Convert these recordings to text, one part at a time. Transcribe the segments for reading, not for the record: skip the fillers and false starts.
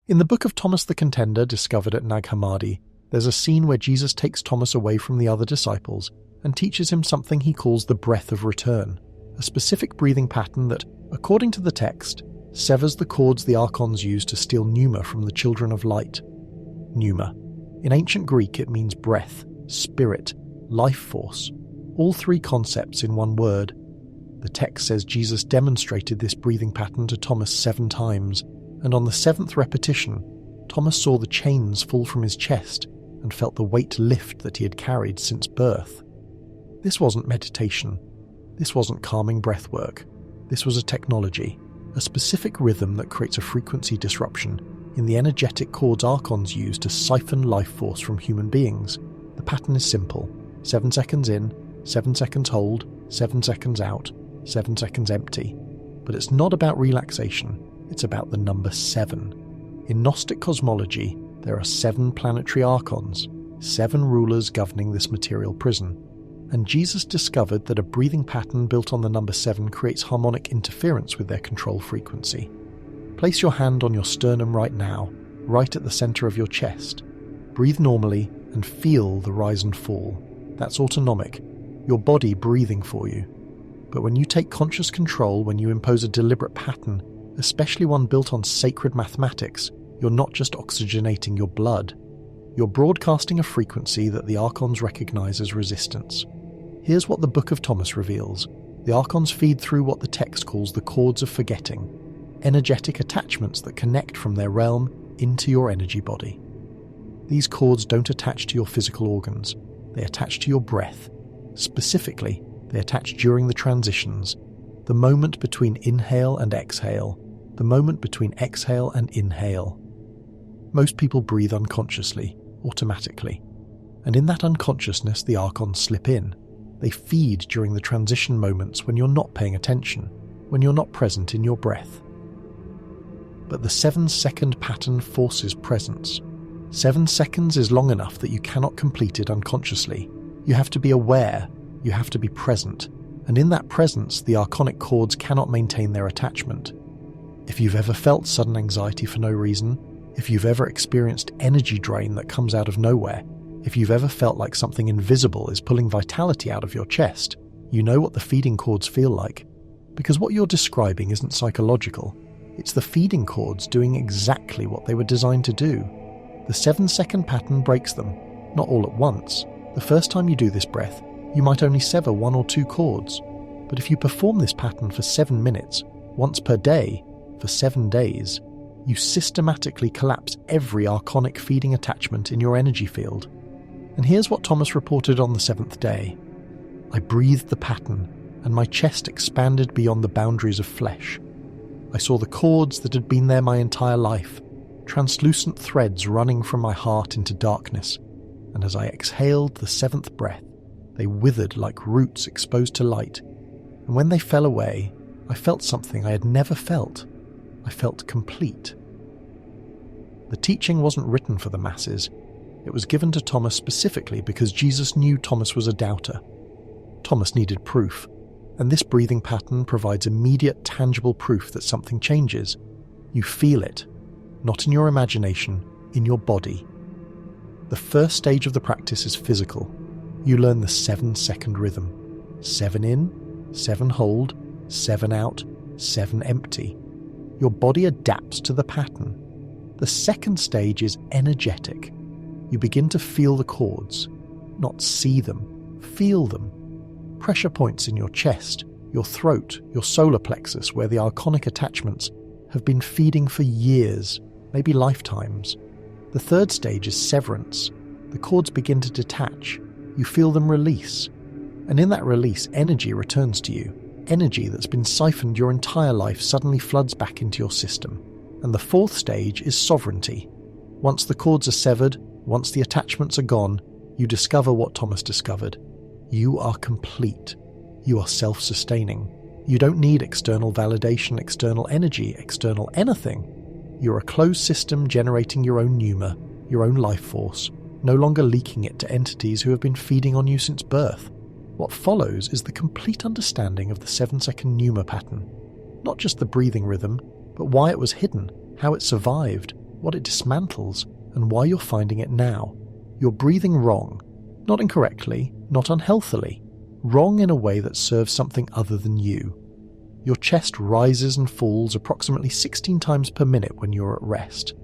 In the book of Thomas the Contender, discovered at Nag Hammadi, there's a scene where Jesus takes Thomas away from the other disciples and teaches him something he calls the breath of return, a specific breathing pattern that, according to the text, severs the cords the Archons use to steal Pneuma from the children of light. Pneuma. In ancient Greek, it means breath, spirit, life force, all three concepts in one word. The text says Jesus demonstrated this breathing pattern to Thomas 7 times, and on the 7th repetition, Thomas saw the chains fall from his chest and felt the weight lift that he had carried since birth. This wasn't meditation. This wasn't calming breath work. This was a technology, a specific rhythm that creates a frequency disruption in the energetic cords Archons use to siphon life force from human beings. The pattern is simple: 7 seconds in, 7 seconds hold, 7 seconds out, 7 seconds empty. But it's not about relaxation, it's about the number 7. In Gnostic cosmology, there are 7 planetary Archons, 7 rulers governing this material prison. And Jesus discovered that a breathing pattern built on the number 7 creates harmonic interference with their control frequency. Place your hand on your sternum right now, right at the center of your chest. Breathe normally and feel the rise and fall. That's autonomic, your body breathing for you. But when you take conscious control, when you impose a deliberate pattern, especially one built on sacred mathematics, you're not just oxygenating your blood. You're broadcasting a frequency that the Archons recognize as resistance. Here's what the Book of Thomas reveals. The Archons feed through what the text calls the cords of forgetting, energetic attachments that connect from their realm into your energy body. These cords don't attach to your physical organs, they attach to your breath. Specifically, they attach during the transitions, the moment between inhale and exhale, the moment between exhale and inhale. Most people breathe unconsciously, automatically, and in that unconsciousness the Archons slip in. They feed during the transition moments when you're not paying attention, when you're not present in your breath. But the 7-second pattern forces presence. 7 seconds is long enough that you cannot complete it unconsciously. You have to be aware, you have to be present, and in that presence the Archonic cords cannot maintain their attachment. If you've ever felt sudden anxiety for no reason, if you've ever experienced energy drain that comes out of nowhere, if you've ever felt like something invisible is pulling vitality out of your chest, you know what the feeding cords feel like. Because what you're describing isn't psychological. It's the feeding cords doing exactly what they were designed to do. The 7-second pattern breaks them, not all at once. The first time you do this breath, you might only sever 1 or 2 cords. But if you perform this pattern for 7 minutes, once per day, for 7 days, you systematically collapse every Archonic feeding attachment in your energy field. And here's what Thomas reported on the 7th day. I breathed the pattern, and my chest expanded beyond the boundaries of flesh. I saw the cords that had been there my entire life, translucent threads running from my heart into darkness, and as I exhaled the 7th breath, they withered like roots exposed to light, and when they fell away, I felt something I had never felt. I felt complete. The teaching wasn't written for the masses. It was given to Thomas specifically because Jesus knew Thomas was a doubter. Thomas needed proof, and this breathing pattern provides immediate, tangible proof that something changes. You feel it, not in your imagination, in your body. The first stage of the practice is physical. You learn the 7-second rhythm. 7 in, 7 hold, 7 out, 7 empty. Your body adapts to the pattern. The second stage is energetic. You begin to feel the cords, not see them, feel them. Pressure points in your chest, your throat, your solar plexus, where the Archonic attachments have been feeding for years, maybe lifetimes. The third stage is severance. The cords begin to detach. You feel them release. And in that release, energy returns to you. Energy that's been siphoned your entire life suddenly floods back into your system. And the fourth stage is sovereignty. Once the cords are severed, once the attachments are gone, you discover what Thomas discovered. You are complete. You are self-sustaining. You don't need external validation, external energy, external anything. You're a closed system generating your own pneuma, your own life force, no longer leaking it to entities who have been feeding on you since birth. What follows is the complete understanding of the 7-second pneuma pattern. Not just the breathing rhythm, but why it was hidden, how it survived, what it dismantles, and why you're finding it now. You're breathing wrong. Not incorrectly, not unhealthily. Wrong in a way that serves something other than you. Your chest rises and falls approximately 16 times per minute when you're at rest.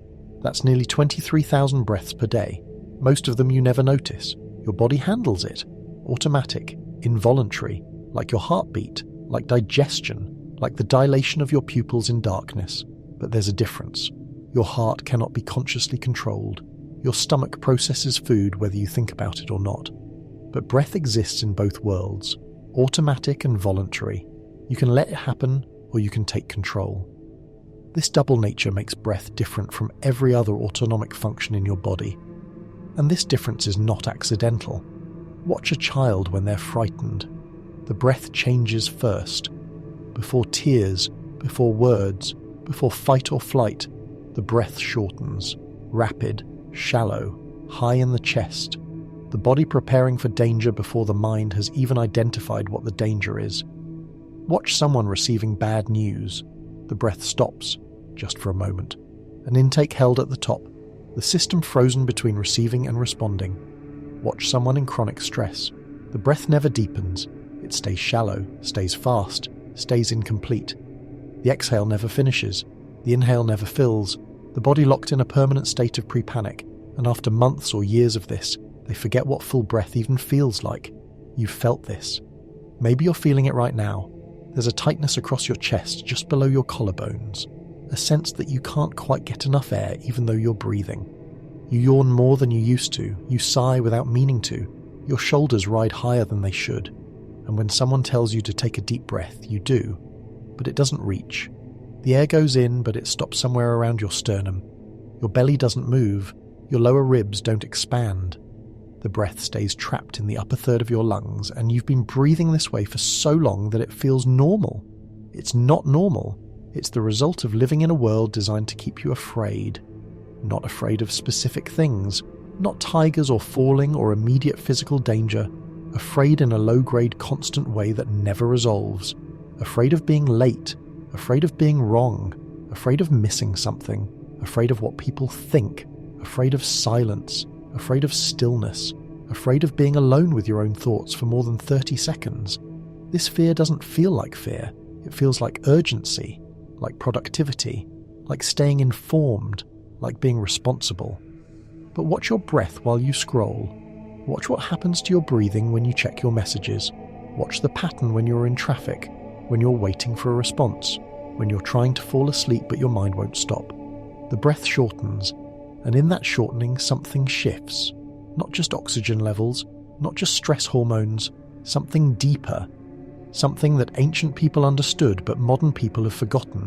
That's nearly 23,000 breaths per day. Most of them you never notice. Your body handles it. Automatic, involuntary, like your heartbeat, like digestion, like the dilation of your pupils in darkness. But there's a difference. Your heart cannot be consciously controlled. Your stomach processes food whether you think about it or not. But breath exists in both worlds, automatic and voluntary. You can let it happen, or you can take control. This double nature makes breath different from every other autonomic function in your body. And this difference is not accidental. Watch a child when they're frightened. The breath changes first. Before tears, before words, before fight or flight, the breath shortens, rapid, shallow, high in the chest, the body preparing for danger before the mind has even identified what the danger is. Watch someone receiving bad news. The breath stops, just for a moment. An intake held at the top, the system frozen between receiving and responding. Watch someone in chronic stress. The breath never deepens. It stays shallow, stays fast, stays incomplete. The exhale never finishes. The inhale never fills. The body locked in a permanent state of pre-panic, and after months or years of this, they forget what full breath even feels like. You've felt this. Maybe you're feeling it right now. There's a tightness across your chest just below your collarbones, a sense that you can't quite get enough air even though you're breathing. You yawn more than you used to, you sigh without meaning to, your shoulders ride higher than they should, and when someone tells you to take a deep breath, you do, but it doesn't reach. The air goes in, but it stops somewhere around your sternum. Your belly doesn't move, your lower ribs don't expand. The breath stays trapped in the upper third of your lungs, and you've been breathing this way for so long that it feels normal. It's not normal. It's the result of living in a world designed to keep you afraid. Not afraid of specific things, not tigers or falling or immediate physical danger, afraid in a low-grade constant way that never resolves, afraid of being late, afraid of being wrong, afraid of missing something, afraid of what people think, afraid of silence, afraid of stillness, afraid of being alone with your own thoughts for more than 30 seconds. This fear doesn't feel like fear. It feels like urgency, like productivity, like staying informed, like being responsible. But watch your breath while you scroll. Watch what happens to your breathing when you check your messages. Watch the pattern when you're in traffic, when you're waiting for a response, when you're trying to fall asleep but your mind won't stop. The breath shortens, and in that shortening something shifts. Not just oxygen levels, not just stress hormones, something deeper. Something that ancient people understood but modern people have forgotten.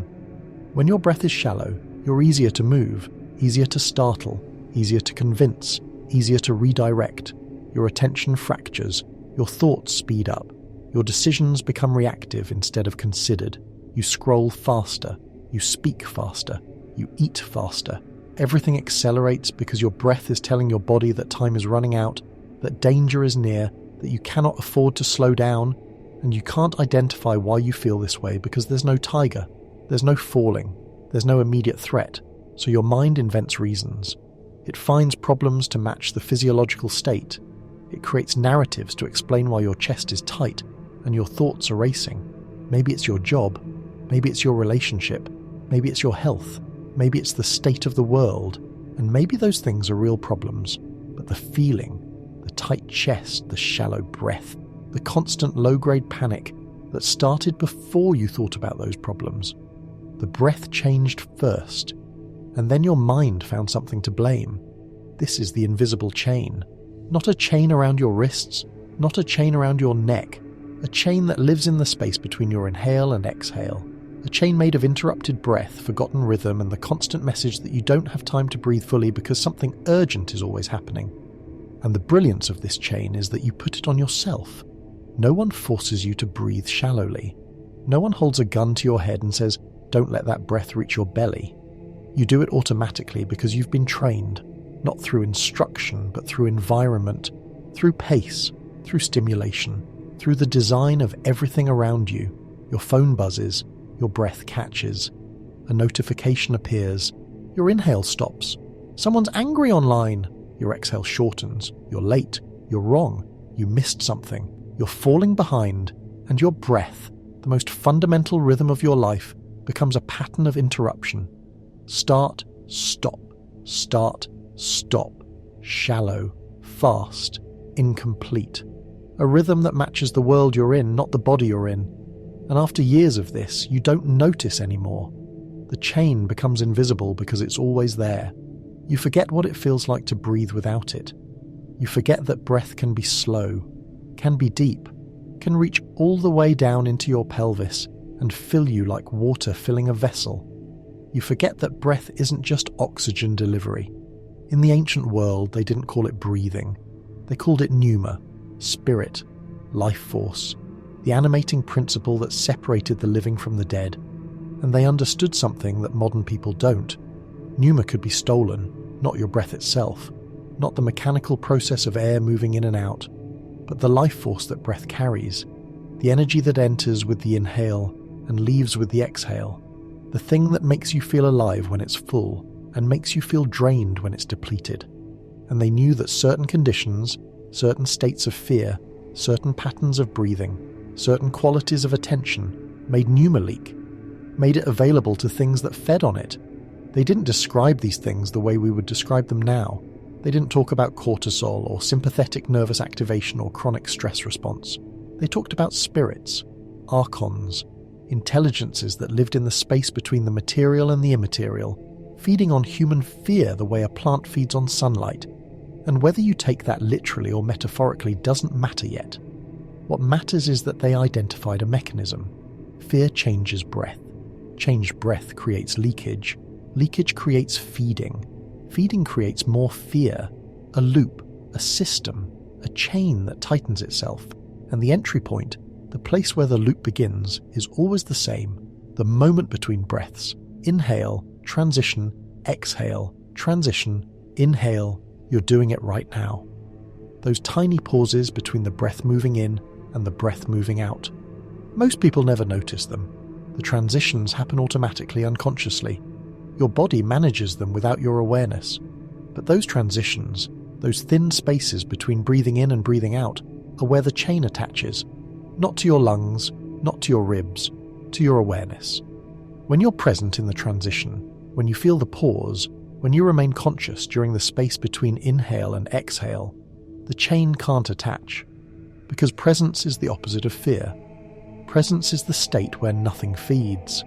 When your breath is shallow, you're easier to move, easier to startle, easier to convince, easier to redirect. Your attention fractures, your thoughts speed up, your decisions become reactive instead of considered. You scroll faster, you speak faster, you eat faster. Everything accelerates because your breath is telling your body that time is running out, that danger is near, that you cannot afford to slow down, and you can't identify why you feel this way because there's no tiger, there's no falling, there's no immediate threat, so your mind invents reasons. It finds problems to match the physiological state. It creates narratives to explain why your chest is tight and your thoughts are racing. Maybe it's your job, maybe it's your relationship, maybe it's your health, maybe it's the state of the world, and maybe those things are real problems, but the feeling, the tight chest, the shallow breath, the constant low-grade panic that started before you thought about those problems. The breath changed first, and then your mind found something to blame. This is the invisible chain. Not a chain around your wrists, not a chain around your neck, a chain that lives in the space between your inhale and exhale. A chain made of interrupted breath, forgotten rhythm, and the constant message that you don't have time to breathe fully because something urgent is always happening. And the brilliance of this chain is that you put it on yourself. No one forces you to breathe shallowly. No one holds a gun to your head and says, "Don't let that breath reach your belly." You do it automatically because you've been trained, not through instruction, but through environment, through pace, through stimulation, through the design of everything around you. Your phone buzzes, your breath catches. A notification appears, Your inhale stops. Someone's angry online. Your exhale shortens. You're late. You're wrong. You missed something. You're falling behind. And your breath, the most fundamental rhythm of your life, becomes a pattern of interruption. Start, stop, start, stop. Shallow, fast, incomplete. A rhythm that matches the world you're in, not the body you're in. And after years of this, you don't notice anymore. The chain becomes invisible because it's always there. You forget what it feels like to breathe without it. You forget that breath can be slow, can be deep, can reach all the way down into your pelvis and fill you like water filling a vessel. You forget that breath isn't just oxygen delivery. In the ancient world, they didn't call it breathing. They called it Pneuma, spirit, life force, the animating principle that separated the living from the dead. And they understood something that modern people don't. Pneuma could be stolen, not your breath itself, not the mechanical process of air moving in and out, but the life force that breath carries, the energy that enters with the inhale and leaves with the exhale, the thing that makes you feel alive when it's full and makes you feel drained when it's depleted. And they knew that certain conditions, certain states of fear, certain patterns of breathing, certain qualities of attention made Pneuma leak, made it available to things that fed on it. They didn't describe these things the way we would describe them now. They didn't talk about cortisol or sympathetic nervous activation or chronic stress response. They talked about spirits, archons, intelligences that lived in the space between the material and the immaterial, feeding on human fear the way a plant feeds on sunlight. And whether you take that literally or metaphorically doesn't matter yet. What matters is that they identified a mechanism. Fear changes breath. Changed breath creates leakage. Leakage creates feeding. Feeding creates more fear, a loop, a system, a chain that tightens itself. And the entry point, the place where the loop begins, is always the same. The moment between breaths. Inhale, transition, exhale, transition, inhale. You're doing it right now. Those tiny pauses between the breath moving in and the breath moving out. Most people never notice them. The transitions happen automatically, unconsciously. Your body manages them without your awareness. But those transitions, those thin spaces between breathing in and breathing out, are where the chain attaches. Not to your lungs, not to your ribs, to your awareness. When you're present in the transition, when you feel the pause, when you remain conscious during the space between inhale and exhale, the chain can't attach. Because presence is the opposite of fear. Presence is the state where nothing feeds.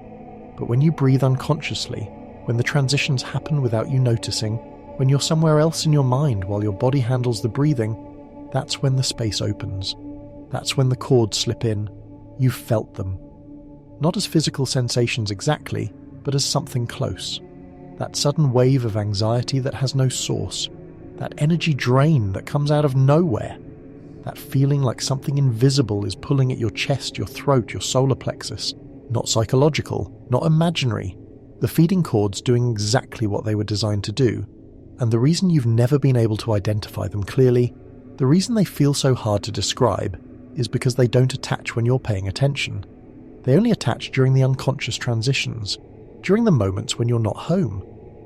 But when you breathe unconsciously, when the transitions happen without you noticing, when you're somewhere else in your mind while your body handles the breathing, that's when the space opens. That's when the chords slip in. You've felt them. Not as physical sensations exactly, but as something close. That sudden wave of anxiety that has no source. That energy drain that comes out of nowhere. That feeling like something invisible is pulling at your chest, your throat, your solar plexus. Not psychological, not imaginary. The feeding chords doing exactly what they were designed to do. And the reason you've never been able to identify them clearly, the reason they feel so hard to describe, is because they don't attach when you're paying attention. They only attach during the unconscious transitions, during the moments when you're not home,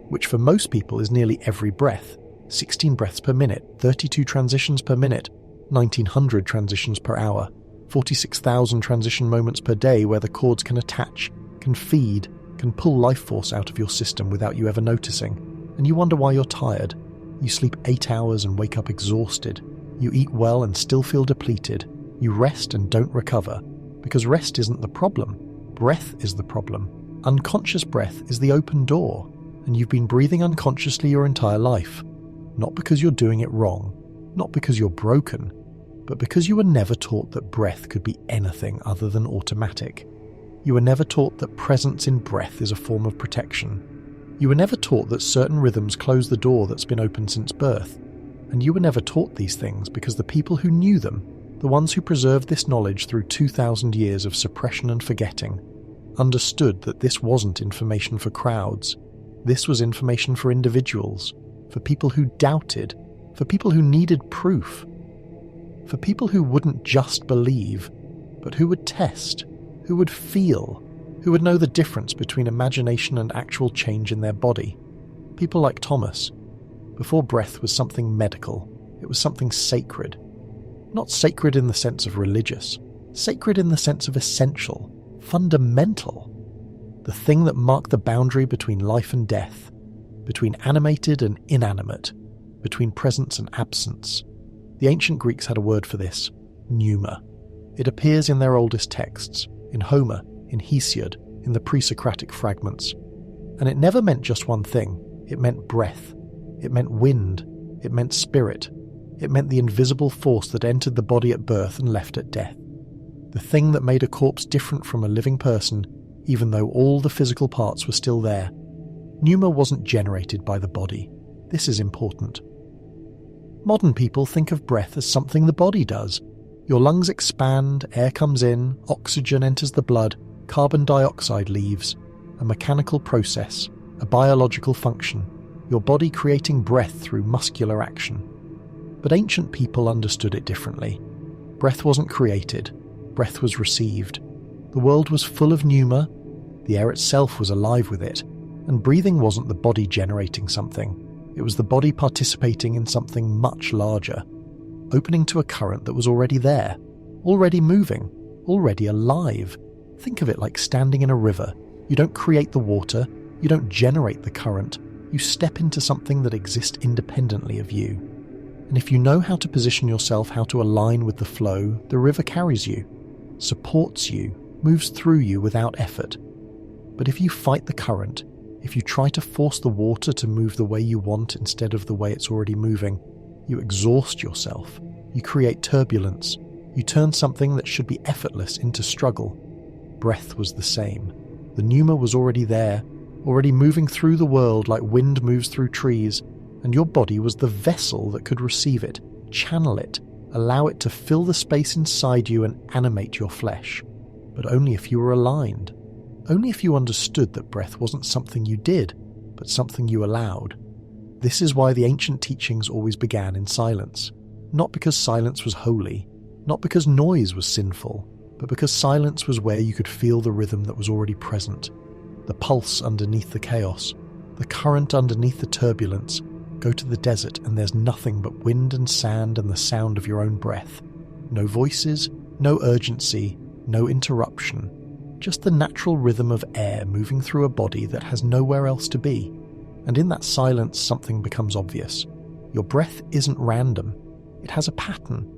which for most people is nearly every breath, 16 breaths per minute, 32 transitions per minute, 1900 transitions per hour, 46,000 transition moments per day where the chords can attach, can feed, can pull life force out of your system without you ever noticing. And you wonder why you're tired. You sleep 8 hours and wake up exhausted. You eat well and still feel depleted. You rest and don't recover. Because rest isn't the problem. Breath is the problem. Unconscious breath is the open door. And you've been breathing unconsciously your entire life. Not because you're doing it wrong. Not because you're broken. But because you were never taught that breath could be anything other than automatic. You were never taught that presence in breath is a form of protection. You were never taught that certain rhythms close the door that's been open since birth. And you were never taught these things because the people who knew them, the ones who preserved this knowledge through 2,000 years of suppression and forgetting, understood that this wasn't information for crowds. This was information for individuals, for people who doubted, for people who needed proof, for people who wouldn't just believe, but who would test, who would feel, who would know the difference between imagination and actual change in their body. People like Thomas. Before breath was something medical, it was something sacred. Not sacred in the sense of religious, sacred in the sense of essential, fundamental. The thing that marked the boundary between life and death, between animated and inanimate, between presence and absence. The ancient Greeks had a word for this, pneuma. It appears in their oldest texts, in Homer, in Hesiod, in the pre-Socratic fragments. And it never meant just one thing. It meant breath. It meant wind. It meant spirit. It meant the invisible force that entered the body at birth and left at death. The thing that made a corpse different from a living person, even though all the physical parts were still there. Pneuma wasn't generated by the body. This is important. Modern people think of breath as something the body does. Your lungs expand, air comes in, oxygen enters the blood, carbon dioxide leaves. A mechanical process, a biological function, your body creating breath through muscular action. But ancient people understood it differently. Breath wasn't created, breath was received. The world was full of pneuma, the air itself was alive with it, and breathing wasn't the body generating something. It was the body participating in something much larger, opening to a current that was already there, already moving, already alive. Think of it like standing in a river. You don't create the water, you don't generate the current, you step into something that exists independently of you. And if you know how to position yourself, how to align with the flow, the river carries you, supports you, moves through you without effort. But if you fight the current, if you try to force the water to move the way you want instead of the way it's already moving, you exhaust yourself, you create turbulence, you turn something that should be effortless into struggle. Breath was the same. The pneuma was already there, already moving through the world like wind moves through trees, and your body was the vessel that could receive it, channel it, allow it to fill the space inside you and animate your flesh. But only if you were aligned. Only if you understood that breath wasn't something you did, but something you allowed. This is why the ancient teachings always began in silence. Not because silence was holy, not because noise was sinful, but because silence was where you could feel the rhythm that was already present. The pulse underneath the chaos, the current underneath the turbulence. Go to the desert and there's nothing but wind and sand and the sound of your own breath. No voices, no urgency, no interruption. Just the natural rhythm of air moving through a body that has nowhere else to be. And in that silence, something becomes obvious. Your breath isn't random. It has a pattern,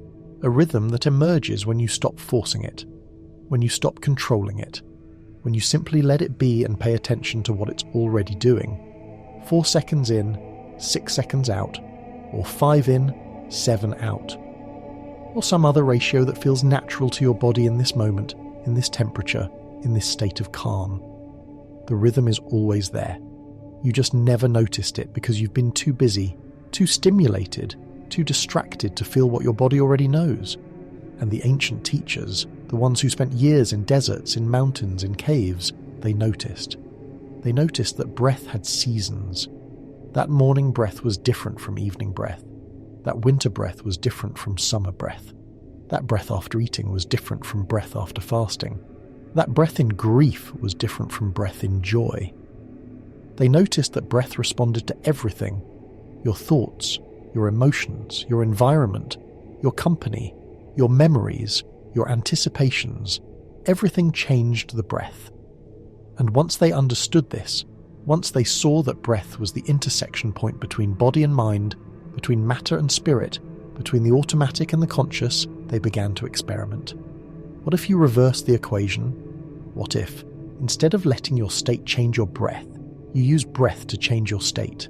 a rhythm that emerges when you stop forcing it, when you stop controlling it, when you simply let it be and pay attention to what it's already doing. 4 seconds in, 6 seconds out, or 5 in, 7 out. Or some other ratio that feels natural to your body in this moment, in this temperature, in this state of calm. The rhythm is always there. You just never noticed it because you've been too busy, too stimulated, too distracted to feel what your body already knows. And the ancient teachers, the ones who spent years in deserts, in mountains, in caves, they noticed. They noticed that breath had seasons. That morning breath was different from evening breath. That winter breath was different from summer breath. That breath after eating was different from breath after fasting. That breath in grief was different from breath in joy. They noticed that breath responded to everything. Your thoughts, your emotions, your environment, your company, your memories, your anticipations. Everything changed the breath. And once they understood this, once they saw that breath was the intersection point between body and mind, between matter and spirit, between the automatic and the conscious, they began to experiment. What if you reverse the equation? What if, instead of letting your state change your breath, you use breath to change your state?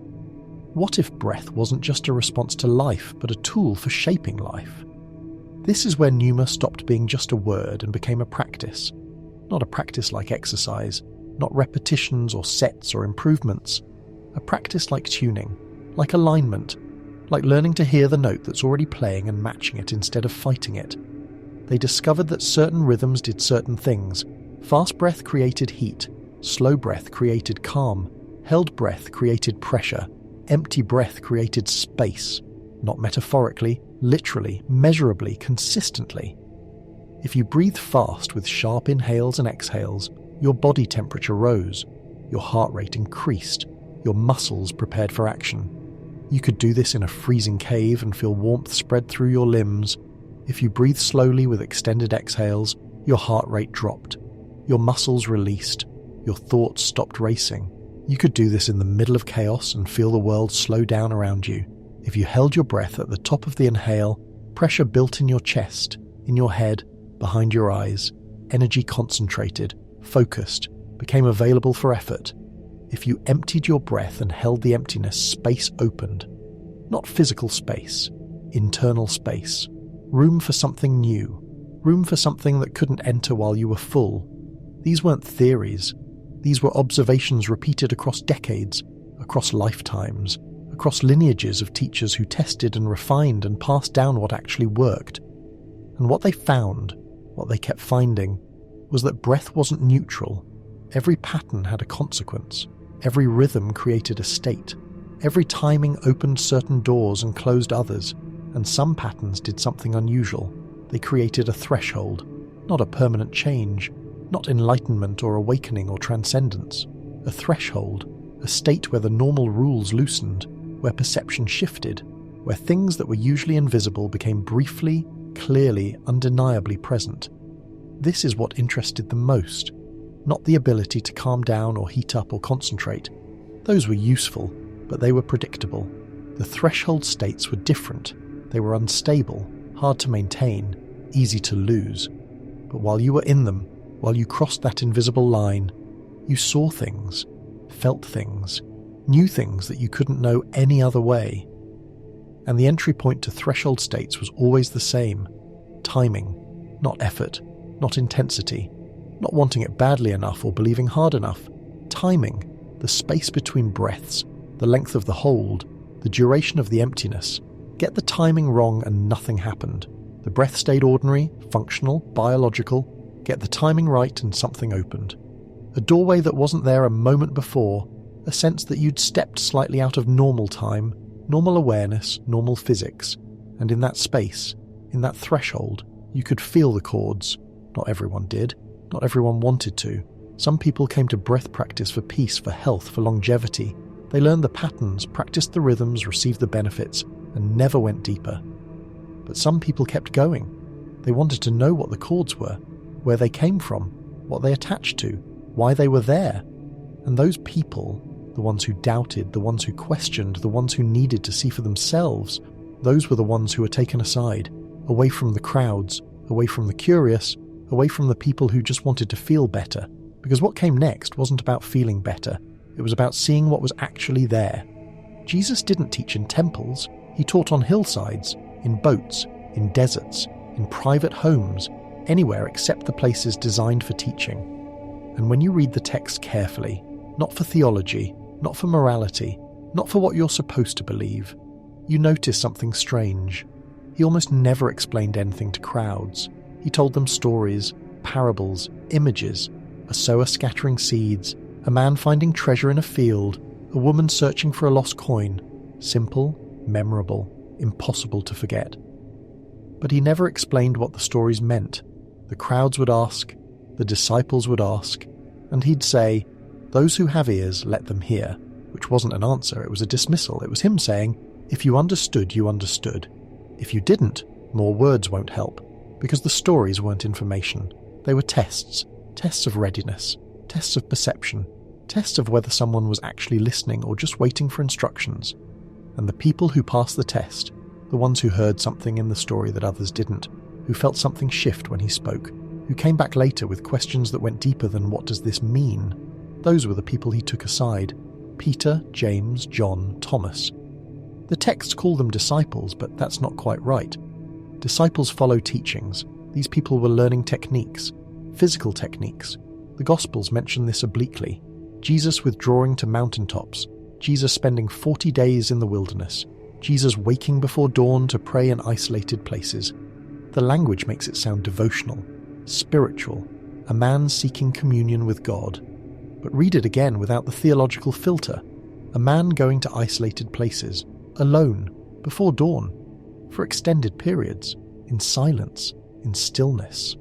What if breath wasn't just a response to life, but a tool for shaping life? This is where pneuma stopped being just a word and became a practice. Not a practice like exercise, not repetitions or sets or improvements. A practice like tuning, like alignment, like learning to hear the note that's already playing and matching it instead of fighting it. They discovered that certain rhythms did certain things. Fast breath created heat, slow breath created calm, held breath created pressure, empty breath created space, not metaphorically, literally, measurably, consistently. If you breathe fast with sharp inhales and exhales, your body temperature rose, your heart rate increased, your muscles prepared for action. You could do this in a freezing cave and feel warmth spread through your limbs. If you breathe slowly with extended exhales, your heart rate dropped. Your muscles released. Your thoughts stopped racing. You could do this in the middle of chaos and feel the world slow down around you. If you held your breath at the top of the inhale, pressure built in your chest, in your head, behind your eyes, energy concentrated, focused, became available for effort. If you emptied your breath and held the emptiness, space opened. Not physical space, internal space. Room for something new. Room for something that couldn't enter while you were full. These weren't theories. These were observations repeated across decades, across lifetimes, across lineages of teachers who tested and refined and passed down what actually worked. And what they found, what they kept finding, was that breath wasn't neutral. Every pattern had a consequence. Every rhythm created a state. Every timing opened certain doors and closed others, and some patterns did something unusual. They created a threshold, not a permanent change, not enlightenment or awakening or transcendence. A threshold, a state where the normal rules loosened, where perception shifted, where things that were usually invisible became briefly, clearly, undeniably present. This is what interested them most, not the ability to calm down or heat up or concentrate. Those were useful, but they were predictable. The threshold states were different. They were unstable, hard to maintain, easy to lose. But while you were in them, while you crossed that invisible line, you saw things, felt things, knew things that you couldn't know any other way. And the entry point to threshold states was always the same: timing, not effort, not intensity, not wanting it badly enough or believing hard enough. Timing, the space between breaths, the length of the hold, the duration of the emptiness. Get the timing wrong and nothing happened. The breath stayed ordinary, functional, biological. Get the timing right and something opened. A doorway that wasn't there a moment before, a sense that you'd stepped slightly out of normal time, normal awareness, normal physics. And in that space, in that threshold, you could feel the chords. Not everyone did. Not everyone wanted to. Some people came to breath practice for peace, for health, for longevity. They learned the patterns, practiced the rhythms, received the benefits, and never went deeper. But some people kept going. They wanted to know what the chords were, where they came from, what they attached to, why they were there. And those people, the ones who doubted, the ones who questioned, the ones who needed to see for themselves, those were the ones who were taken aside, away from the crowds, away from the curious, away from the people who just wanted to feel better. Because what came next wasn't about feeling better. It was about seeing what was actually there. Jesus didn't teach in temples. He taught on hillsides, in boats, in deserts, in private homes, anywhere except the places designed for teaching. And when you read the text carefully, not for theology, not for morality, not for what you're supposed to believe, you notice something strange. He almost never explained anything to crowds. He told them stories, parables, images, a sower scattering seeds, a man finding treasure in a field, a woman searching for a lost coin. Simple, memorable, impossible to forget. But he never explained what the stories meant. The crowds would ask, the disciples would ask, and he'd say, "Those who have ears, let them hear," which wasn't an answer, it was a dismissal. It was him saying, if you understood, you understood. If you didn't, more words won't help, because the stories weren't information. They were tests of readiness, tests of perception, tests of whether someone was actually listening or just waiting for instructions. And the people who passed the test, the ones who heard something in the story that others didn't, who felt something shift when he spoke, who came back later with questions that went deeper than what does this mean, those were the people he took aside: Peter, James, John, Thomas. The texts call them disciples, but that's not quite right. Disciples follow teachings. These people were learning techniques, physical techniques. The Gospels mention this obliquely. Jesus withdrawing to mountaintops, Jesus spending 40 days in the wilderness, Jesus waking before dawn to pray in isolated places. The language makes it sound devotional, spiritual, a man seeking communion with God. But read it again without the theological filter. A man going to isolated places, alone, before dawn, for extended periods, in silence, in stillness.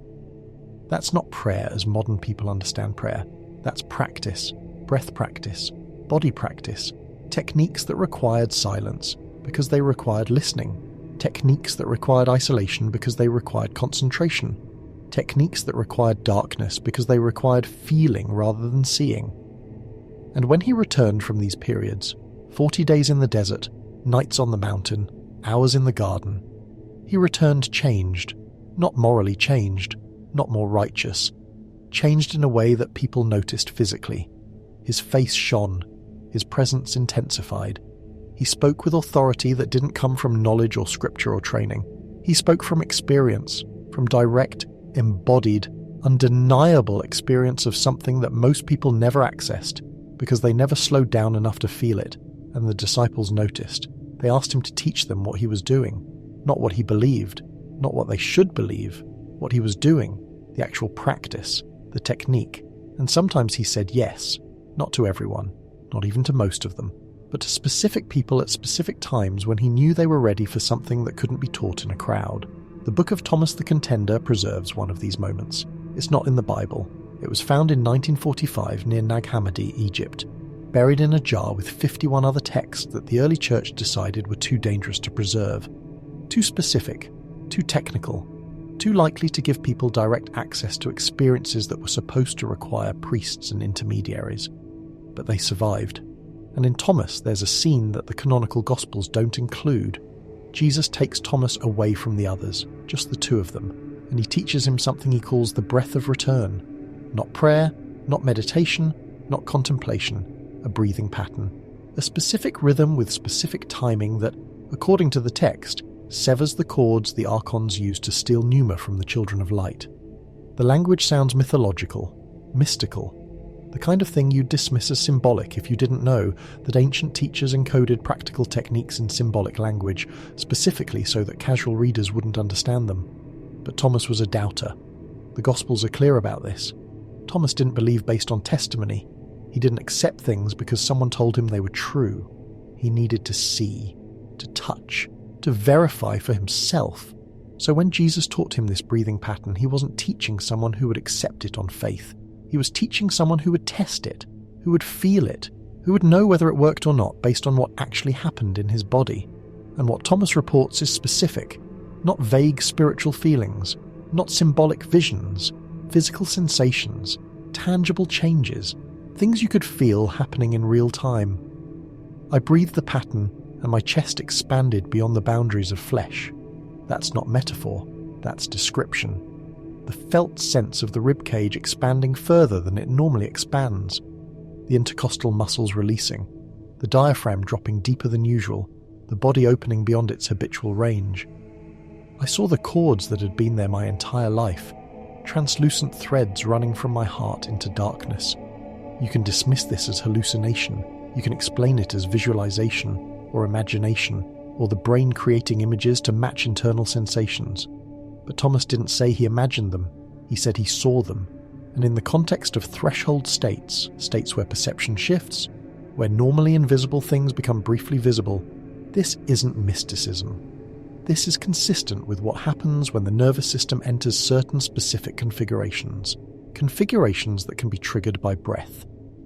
That's not prayer as modern people understand prayer. That's practice, breath practice, body practice, techniques that required silence because they required listening, techniques that required isolation because they required concentration, techniques that required darkness because they required feeling rather than seeing. And when he returned from these periods, 40 days in the desert, nights on the mountain, hours in the garden, he returned changed, not morally changed, not more righteous, changed in a way that people noticed physically. His face shone, his presence intensified. He spoke with authority that didn't come from knowledge or scripture or training. He spoke from experience, from direct, embodied, undeniable experience of something that most people never accessed because they never slowed down enough to feel it, and the disciples noticed. They asked him to teach them what he was doing, not what he believed, not what they should believe, what he was doing, the actual practice, the technique. And sometimes he said yes, not to everyone, not even to most of them, but to specific people at specific times when he knew they were ready for something that couldn't be taught in a crowd. The Book of Thomas the Contender preserves one of these moments. It's not in the Bible. It was found in 1945 near Nag Hammadi, Egypt, buried in a jar with 51 other texts that the early church decided were too dangerous to preserve, too specific, too technical, too likely to give people direct access to experiences that were supposed to require priests and intermediaries. But they survived. And in Thomas, there's a scene that the canonical Gospels don't include. Jesus takes Thomas away from the others, just the two of them, and he teaches him something he calls the breath of return. Not prayer, not meditation, not contemplation, a breathing pattern. A specific rhythm with specific timing that, according to the text, severs the cords the Archons used to steal Pneuma from the children of light. The language sounds mythological, mystical, the kind of thing you'd dismiss as symbolic if you didn't know that ancient teachers encoded practical techniques in symbolic language, specifically so that casual readers wouldn't understand them. But Thomas was a doubter. The Gospels are clear about this. Thomas didn't believe based on testimony. He didn't accept things because someone told him they were true. He needed to see, to touch, to verify for himself. So when Jesus taught him this breathing pattern, he wasn't teaching someone who would accept it on faith. He was teaching someone who would test it, who would feel it, who would know whether it worked or not based on what actually happened in his body. And what Thomas reports is specific, not vague spiritual feelings, not symbolic visions, physical sensations, tangible changes, things you could feel happening in real time. I breathed the pattern and my chest expanded beyond the boundaries of flesh. That's not metaphor, that's description. The felt sense of the ribcage expanding further than it normally expands, the intercostal muscles releasing, the diaphragm dropping deeper than usual, the body opening beyond its habitual range. I saw the cords that had been there my entire life, translucent threads running from my heart into darkness. You can dismiss this as hallucination, you can explain it as visualization, or imagination, or the brain creating images to match internal sensations. But Thomas didn't say he imagined them, he said he saw them. And in the context of threshold states, states where perception shifts, where normally invisible things become briefly visible, this isn't mysticism. This is consistent with what happens when the nervous system enters certain specific configurations. Configurations that can be triggered by breath,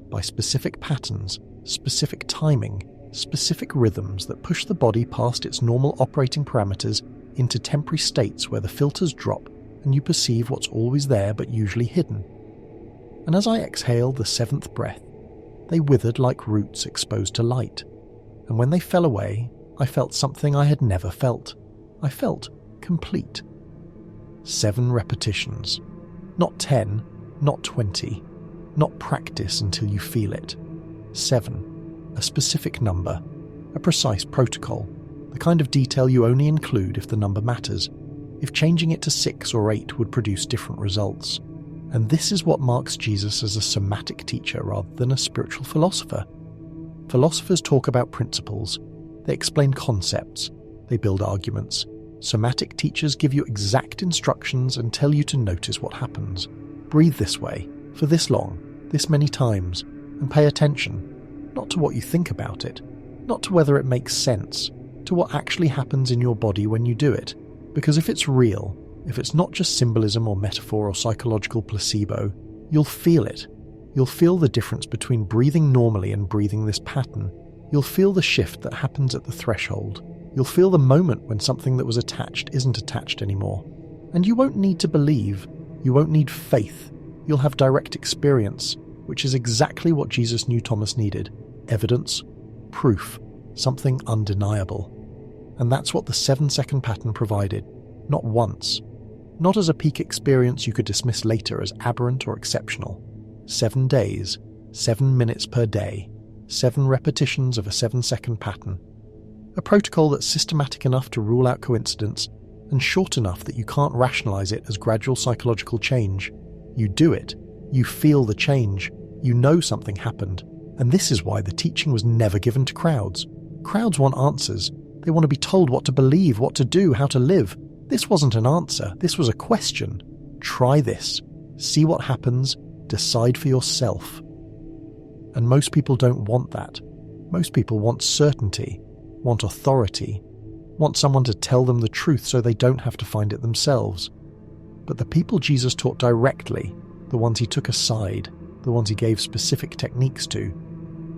by specific patterns, specific timing, specific rhythms that push the body past its normal operating parameters into temporary states where the filters drop and you perceive what's always there but usually hidden. And as I exhaled the seventh breath, they withered like roots exposed to light. And when they fell away, I felt something I had never felt. I felt complete. 7 repetitions. Not 10, not 20. Not practice until you feel it. 7. A specific number. A precise protocol. The kind of detail you only include if the number matters, if changing it to 6 or 8 would produce different results. And this is what marks Jesus as a somatic teacher rather than a spiritual philosopher. Philosophers talk about principles, they explain concepts, they build arguments. Somatic teachers give you exact instructions and tell you to notice what happens. Breathe this way, for this long, this many times, and pay attention, not to what you think about it, not to whether it makes sense, to what actually happens in your body when you do it. Because if it's real, if it's not just symbolism or metaphor or psychological placebo, you'll feel it. You'll feel the difference between breathing normally and breathing this pattern. You'll feel the shift that happens at the threshold. You'll feel the moment when something that was attached isn't attached anymore. And you won't need to believe. You won't need faith. You'll have direct experience, which is exactly what Jesus knew Thomas needed. Evidence, proof, something undeniable. And that's what the 7-second pattern provided. Not once. Not as a peak experience you could dismiss later as aberrant or exceptional. 7 days, 7 minutes per day, 7 repetitions of a 7-second pattern. A protocol that's systematic enough to rule out coincidence and short enough that you can't rationalize it as gradual psychological change. You do it. You feel the change. You know something happened. And this is why the teaching was never given to crowds. Crowds want answers. They want to be told what to believe, what to do, how to live. This wasn't an answer. This was a question. Try this. See what happens. Decide for yourself. And most people don't want that. Most people want certainty, want authority, want someone to tell them the truth so they don't have to find it themselves. But the people Jesus taught directly, the ones he took aside, the ones he gave specific techniques to,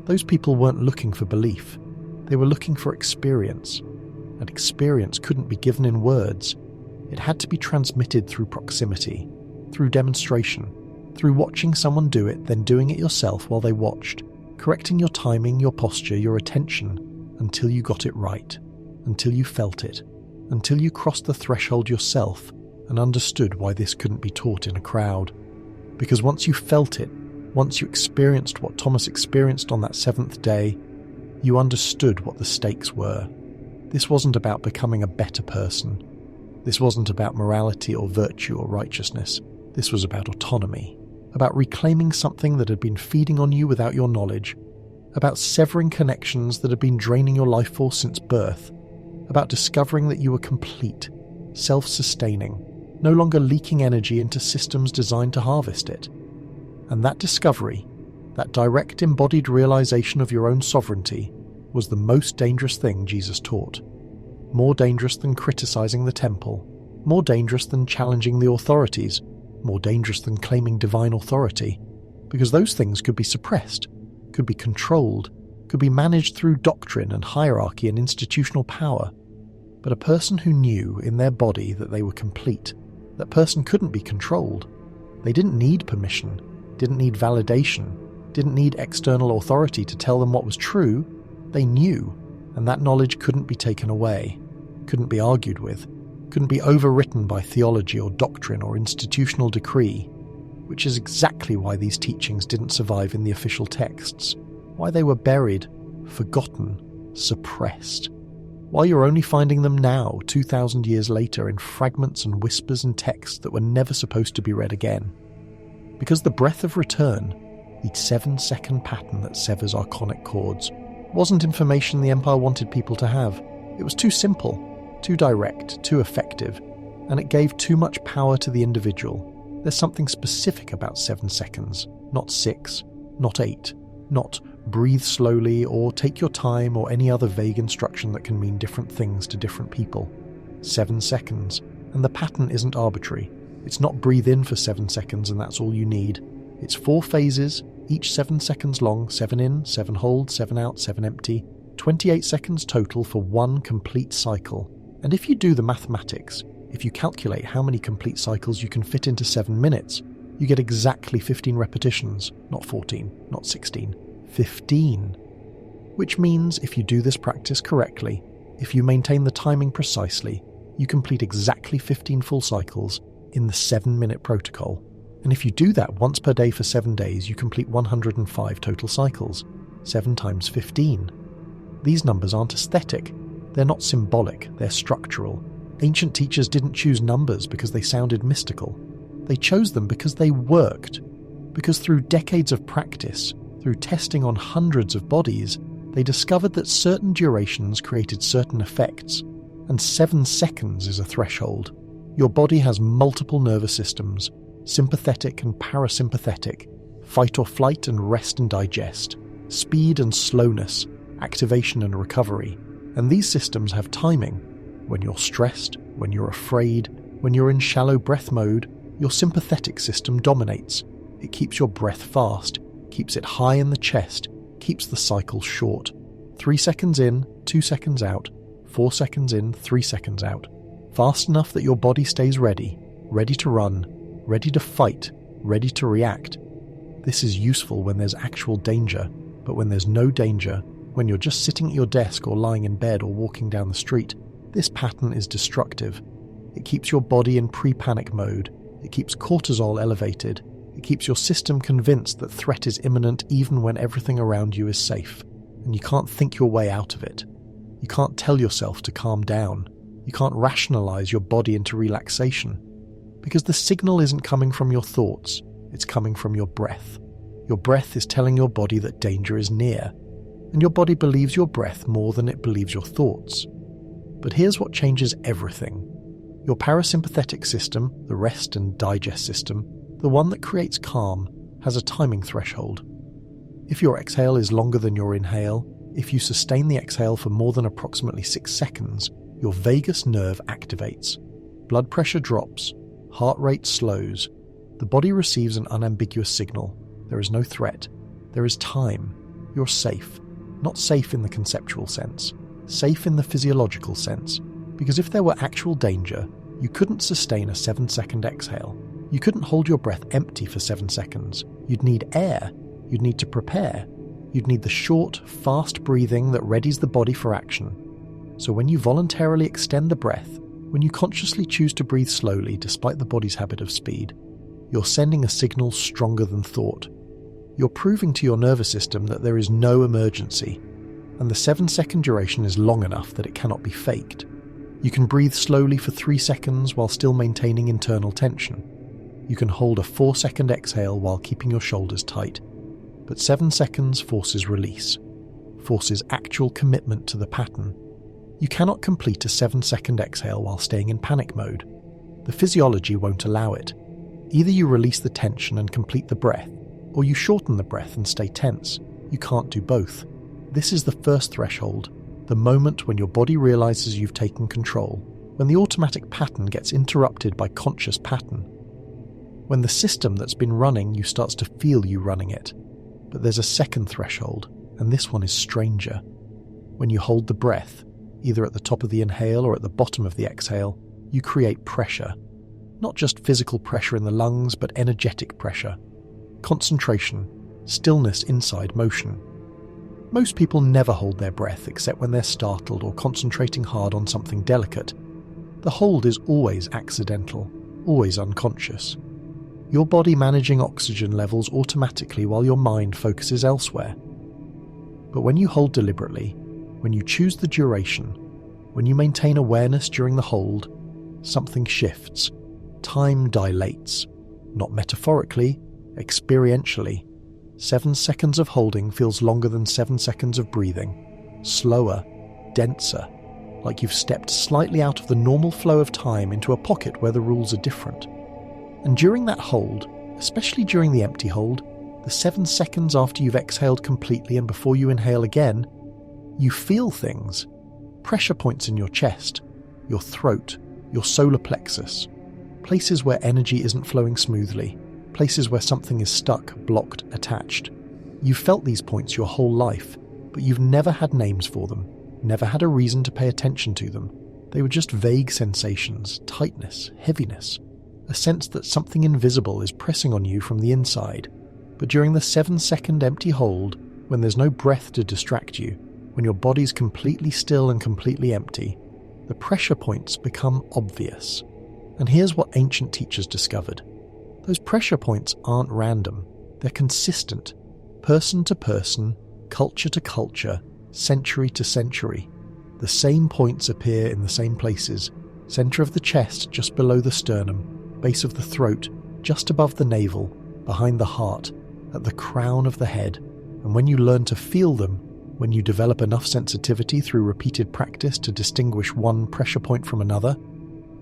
those people weren't looking for belief. They were looking for experience. And experience couldn't be given in words. It had to be transmitted through proximity, through demonstration, through watching someone do it, then doing it yourself while they watched, correcting your timing, your posture, your attention, until you got it right, until you felt it, until you crossed the threshold yourself and understood why this couldn't be taught in a crowd. Because once you felt it, once you experienced what Thomas experienced on that 7th day, you understood what the stakes were. This wasn't about becoming a better person. This wasn't about morality or virtue or righteousness. This was about autonomy, about reclaiming something that had been feeding on you without your knowledge, about severing connections that had been draining your life force since birth, about discovering that you were complete, self-sustaining, no longer leaking energy into systems designed to harvest it. And that discovery, that direct embodied realization of your own sovereignty, was the most dangerous thing Jesus taught. More dangerous than criticizing the temple, more dangerous than challenging the authorities, more dangerous than claiming divine authority, because those things could be suppressed, could be controlled, could be managed through doctrine and hierarchy and institutional power. But a person who knew in their body that they were complete, that person couldn't be controlled. They didn't need permission, didn't need validation, didn't need external authority to tell them what was true. They knew, and that knowledge couldn't be taken away, couldn't be argued with, couldn't be overwritten by theology or doctrine or institutional decree, which is exactly why these teachings didn't survive in the official texts, why they were buried, forgotten, suppressed, why you're only finding them now, 2,000 years later, in fragments and whispers and texts that were never supposed to be read again. Because the breath of return, the 7-second pattern that severs archonic cords, wasn't information the Empire wanted people to have. It was too simple, too direct, too effective, and it gave too much power to the individual. There's something specific about 7 seconds, not 6, not 8, not breathe slowly or take your time or any other vague instruction that can mean different things to different people. 7 seconds, and the pattern isn't arbitrary. It's not breathe in for 7 seconds and that's all you need. It's 4 phases, each 7 seconds long, 7 in, 7 hold, 7 out, 7 empty, 28 seconds total for one complete cycle. And if you do the mathematics, if you calculate how many complete cycles you can fit into 7 minutes, you get exactly 15 repetitions, not 14, not 16, 15. Which means if you do this practice correctly, if you maintain the timing precisely, you complete exactly 15 full cycles in the 7-minute protocol. And if you do that once per day for 7 days, you complete 105 total cycles. 7 times 15. These numbers aren't aesthetic. They're not symbolic, they're structural. Ancient teachers didn't choose numbers because they sounded mystical. They chose them because they worked. Because through decades of practice, through testing on hundreds of bodies, they discovered that certain durations created certain effects. And 7 seconds is a threshold. Your body has multiple nervous systems, sympathetic and parasympathetic, fight or flight and rest and digest, speed and slowness, activation and recovery. And these systems have timing. When you're stressed, when you're afraid, when you're in shallow breath mode, your sympathetic system dominates. It keeps your breath fast. keeps it high in the chest, keeps the cycle short. 3 seconds in, 2 seconds out, 4 seconds in, 3 seconds out. Fast enough that your body stays ready, ready to run, ready to fight, ready to react. This is useful when there's actual danger, but when there's no danger, when you're just sitting at your desk or lying in bed or walking down the street, this pattern is destructive. It keeps your body in pre-panic mode. It keeps cortisol elevated. It keeps your system convinced that threat is imminent even when everything around you is safe, and you can't think your way out of it. You can't tell yourself to calm down. You can't rationalize your body into relaxation, because the signal isn't coming from your thoughts, it's coming from your breath. Your breath is telling your body that danger is near, and your body believes your breath more than it believes your thoughts. But here's what changes everything. Your parasympathetic system, the rest and digest system, the one that creates calm, has a timing threshold. If your exhale is longer than your inhale, if you sustain the exhale for more than approximately 6 seconds, your vagus nerve activates. Blood pressure drops, heart rate slows. The body receives an unambiguous signal. There is no threat. There is time. You're safe. Not safe in the conceptual sense. Safe in the physiological sense. Because if there were actual danger, you couldn't sustain a 7-second exhale. You couldn't hold your breath empty for 7 seconds. You'd need air. You'd need to prepare. You'd need the short, fast breathing that readies the body for action. So when you voluntarily extend the breath, when you consciously choose to breathe slowly despite the body's habit of speed, you're sending a signal stronger than thought. You're proving to your nervous system that there is no emergency, and the 7-second duration is long enough that it cannot be faked. You can breathe slowly for 3 seconds while still maintaining internal tension. You can hold a 4-second exhale while keeping your shoulders tight. But 7 seconds forces release, forces actual commitment to the pattern. You cannot complete a 7-second exhale while staying in panic mode. The physiology won't allow it. Either you release the tension and complete the breath, or you shorten the breath and stay tense. You can't do both. This is the first threshold, the moment when your body realizes you've taken control, when the automatic pattern gets interrupted by conscious pattern. When the system that's been running you starts to feel you running it. But there's a second threshold, and this one is stranger. When you hold the breath, either at the top of the inhale or at the bottom of the exhale, you create pressure. Not just physical pressure in the lungs, but energetic pressure. Concentration, stillness inside motion. Most people never hold their breath except when they're startled or concentrating hard on something delicate. The hold is always accidental, always unconscious. Your body managing oxygen levels automatically while your mind focuses elsewhere. But when you hold deliberately, when you choose the duration, when you maintain awareness during the hold, something shifts. Time dilates. Not metaphorically, experientially. 7 seconds of holding feels longer than 7 seconds of breathing. Slower, denser, like you've stepped slightly out of the normal flow of time into a pocket where the rules are different. And during that hold, especially during the empty hold, the 7 seconds after you've exhaled completely and before you inhale again, you feel things. Pressure points in your chest, your throat, your solar plexus. Places where energy isn't flowing smoothly. Places where something is stuck, blocked, attached. You've felt these points your whole life, but you've never had names for them, never had a reason to pay attention to them. They were just vague sensations, tightness, heaviness. A sense that something invisible is pressing on you from the inside. But during the 7-second empty hold, when there's no breath to distract you, when your body's completely still and completely empty, the pressure points become obvious. And here's what ancient teachers discovered. Those pressure points aren't random. They're consistent. Person to person, culture to culture, century to century. The same points appear in the same places. Center of the chest just below the sternum. Base of the throat, just above the navel, behind the heart, at the crown of the head. And when you learn to feel them, when you develop enough sensitivity through repeated practice to distinguish one pressure point from another,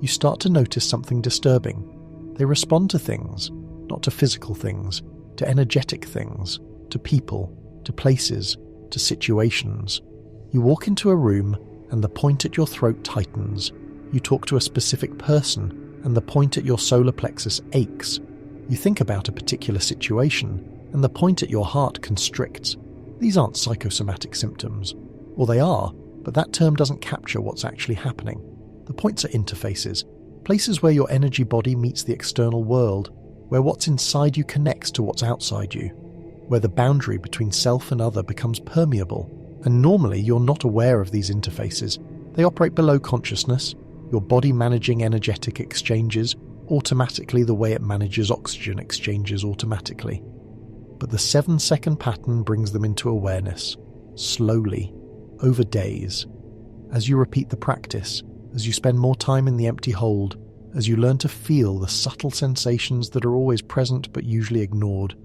you start to notice something disturbing. They respond to things, not to physical things, to energetic things, to people, to places, to situations. You walk into a room and the point at your throat tightens. You talk to a specific person and the point at your solar plexus aches. You think about a particular situation and the point at your heart constricts. These aren't psychosomatic symptoms. Or they are, but that term doesn't capture what's actually happening. The points are interfaces, places where your energy body meets the external world, where what's inside you connects to what's outside you, where the boundary between self and other becomes permeable. And normally you're not aware of these interfaces. They operate below consciousness, your body managing energetic exchanges automatically the way it manages oxygen exchanges automatically. But the 7-second pattern brings them into awareness, slowly, over days. As you repeat the practice, as you spend more time in the empty hold, as you learn to feel the subtle sensations that are always present but usually ignored,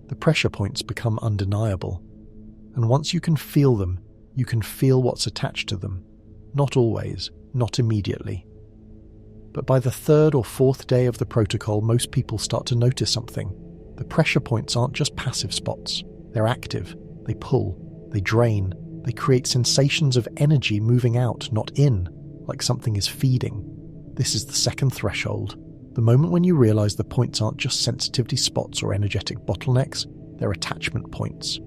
the pressure points become undeniable. And once you can feel them, you can feel what's attached to them. Not always, not immediately. But by the 3rd or 4th day of the protocol, most people start to notice something. The pressure points aren't just passive spots. They're active. They pull. They drain. They create sensations of energy moving out, not in, like something is feeding. This is the 2nd threshold. The moment when you realize the points aren't just sensitivity spots or energetic bottlenecks, they're attachment points.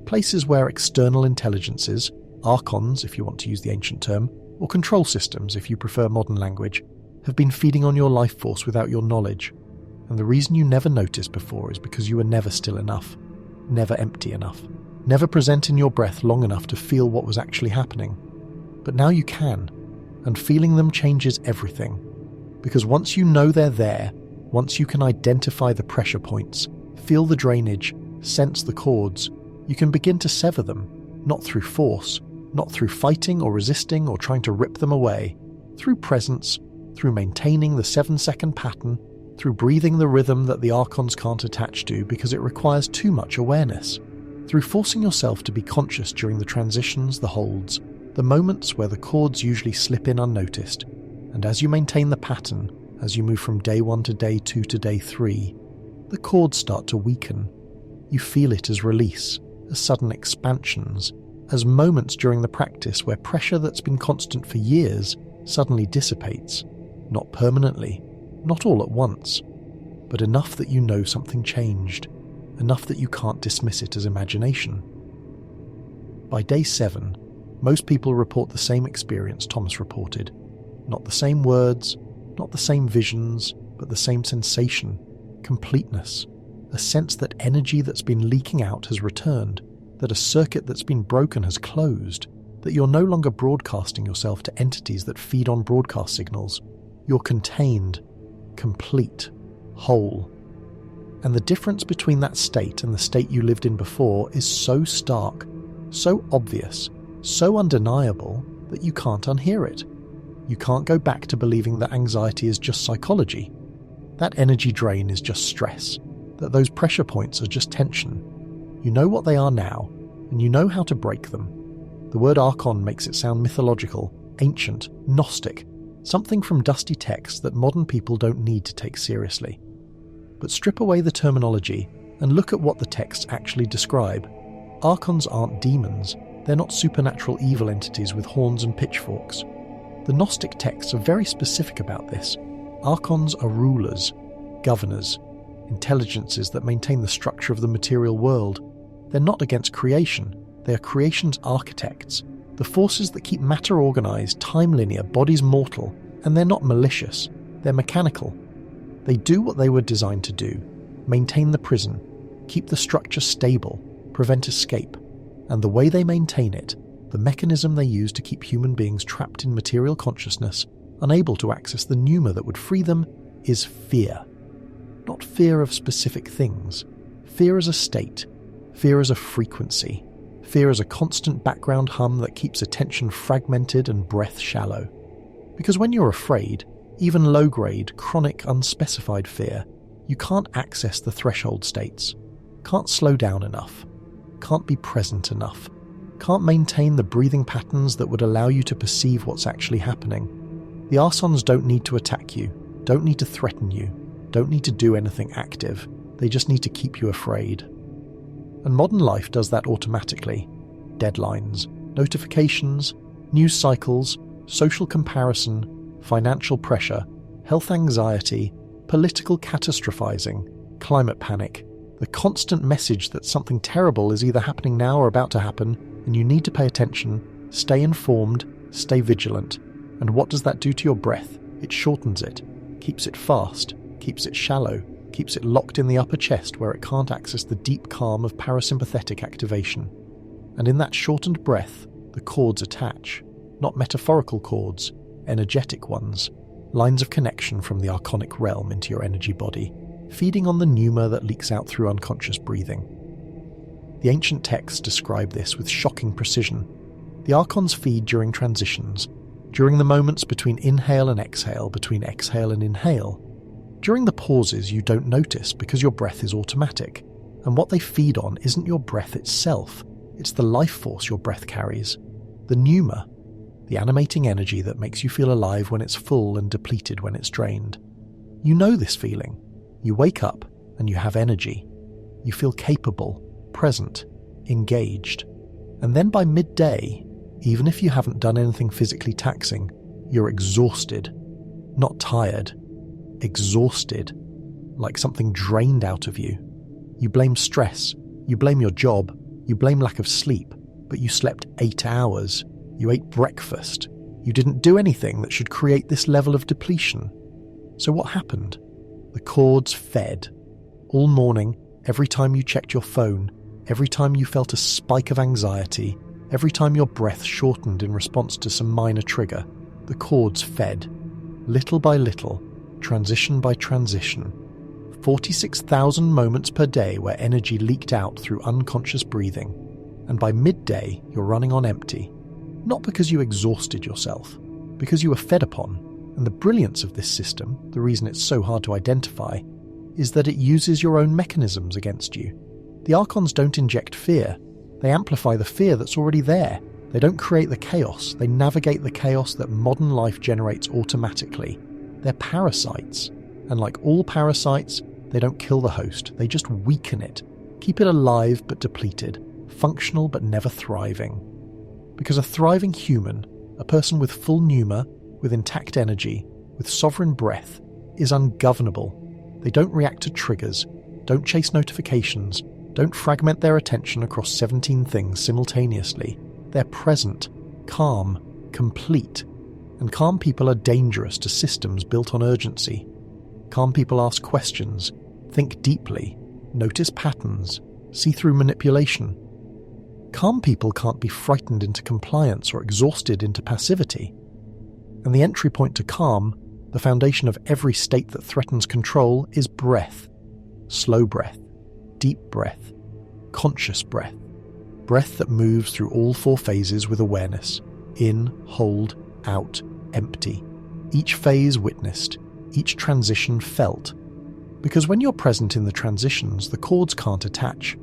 Places where external intelligences, Archons if you want to use the ancient term, or control systems if you prefer modern language, have been feeding on your life force without your knowledge. And the reason you never noticed before is because you were never still enough, never empty enough, never present in your breath long enough to feel what was actually happening. But now you can, and feeling them changes everything. Because once you know they're there, once you can identify the pressure points, feel the drainage, sense the cords, you can begin to sever them, not through force, not through fighting or resisting or trying to rip them away, through presence, through maintaining the 7-second pattern, through breathing the rhythm that the Archons can't attach to because it requires too much awareness, through forcing yourself to be conscious during the transitions, the holds, the moments where the cords usually slip in unnoticed, and as you maintain the pattern, as you move from day 1 to day 2 to day 3, the cords start to weaken. You feel it as release, as sudden expansions, as moments during the practice where pressure that's been constant for years suddenly dissipates, not permanently, not all at once, but enough that you know something changed, enough that you can't dismiss it as imagination. By day 7, most people report the same experience Thomas reported. Not the same words, not the same visions, but the same sensation, completeness, a sense that energy that's been leaking out has returned, that a circuit that's been broken has closed, that you're no longer broadcasting yourself to entities that feed on broadcast signals. You're contained, complete, whole. And the difference between that state and the state you lived in before is so stark, so obvious, so undeniable that you can't unhear it. You can't go back to believing that anxiety is just psychology, that energy drain is just stress, that those pressure points are just tension. You know what they are now, and you know how to break them. The word Archon makes it sound mythological, ancient, Gnostic, something from dusty texts that modern people don't need to take seriously. But strip away the terminology and look at what the texts actually describe. Archons aren't demons. They're not supernatural evil entities with horns and pitchforks. The Gnostic texts are very specific about this. Archons are rulers, governors, intelligences that maintain the structure of the material world. They're not against creation. They are creation's architects, the forces that keep matter organized, time linear, bodies mortal, and they're not malicious. They're mechanical. They do what they were designed to do, maintain the prison, keep the structure stable, prevent escape, and the way they maintain it, the mechanism they use to keep human beings trapped in material consciousness, unable to access the pneuma that would free them, is fear. Not fear of specific things. Fear as a state. Fear as a frequency. Fear as a constant background hum that keeps attention fragmented and breath shallow. Because when you're afraid, even low-grade, chronic, unspecified fear, you can't access the threshold states, can't slow down enough, can't be present enough, can't maintain the breathing patterns that would allow you to perceive what's actually happening. The Archons don't need to attack you, don't need to threaten you, don't need to do anything active, they just need to keep you afraid. And modern life does that automatically. Deadlines, notifications, news cycles, social comparison, financial pressure, health anxiety, political catastrophizing, climate panic, The constant message that something terrible is either happening now or about to happen, and you need to pay attention, stay informed, stay vigilant. And what does that do to your breath? It shortens it, keeps it fast, keeps it shallow, keeps it locked in the upper chest where it can't access the deep calm of parasympathetic activation. And in that shortened breath, the chords attach, not metaphorical chords, energetic ones, lines of connection from the archonic realm into your energy body, feeding on the pneuma that leaks out through unconscious breathing. The ancient texts describe this with shocking precision. The archons feed during transitions, during the moments between inhale and exhale, between exhale and inhale. During the pauses you don't notice because your breath is automatic, and what they feed on isn't your breath itself, it's the life force your breath carries, the pneuma, the animating energy that makes you feel alive when it's full and depleted when it's drained. You know this feeling. You wake up and you have energy. You feel capable, present, engaged. And then by midday, even if you haven't done anything physically taxing, you're exhausted. Not tired. Exhausted. Like something drained out of you. You blame stress. You blame your job. You blame lack of sleep. But you slept 8 hours. You ate breakfast. You didn't do anything that should create this level of depletion. So what happened? The chords fed. All morning, every time you checked your phone, every time you felt a spike of anxiety, every time your breath shortened in response to some minor trigger, the chords fed. Little by little, transition by transition. 46,000 moments per day where energy leaked out through unconscious breathing. And by midday, you're running on empty. Not because you exhausted yourself, because you were fed upon. And the brilliance of this system, the reason it's so hard to identify, is that it uses your own mechanisms against you. The Archons don't inject fear. They amplify the fear that's already there. They don't create the chaos. They navigate the chaos that modern life generates automatically. They're parasites. And like all parasites, they don't kill the host. They just weaken it. Keep it alive but depleted. Functional but never thriving. Because a thriving human, a person with full pneuma, with intact energy, with sovereign breath, is ungovernable. They don't react to triggers, don't chase notifications, don't fragment their attention across 17 things simultaneously. They're present, calm, complete. And calm people are dangerous to systems built on urgency. Calm people ask questions, think deeply, notice patterns, see through manipulation. Calm people can't be frightened into compliance or exhausted into passivity. And the entry point to calm, the foundation of every state that threatens control, is breath. Slow breath, deep breath, conscious breath. Breath that moves through all 4 phases with awareness. In, hold, out, empty. Each phase witnessed, each transition felt. Because when you're present in the transitions, the chords can't attach.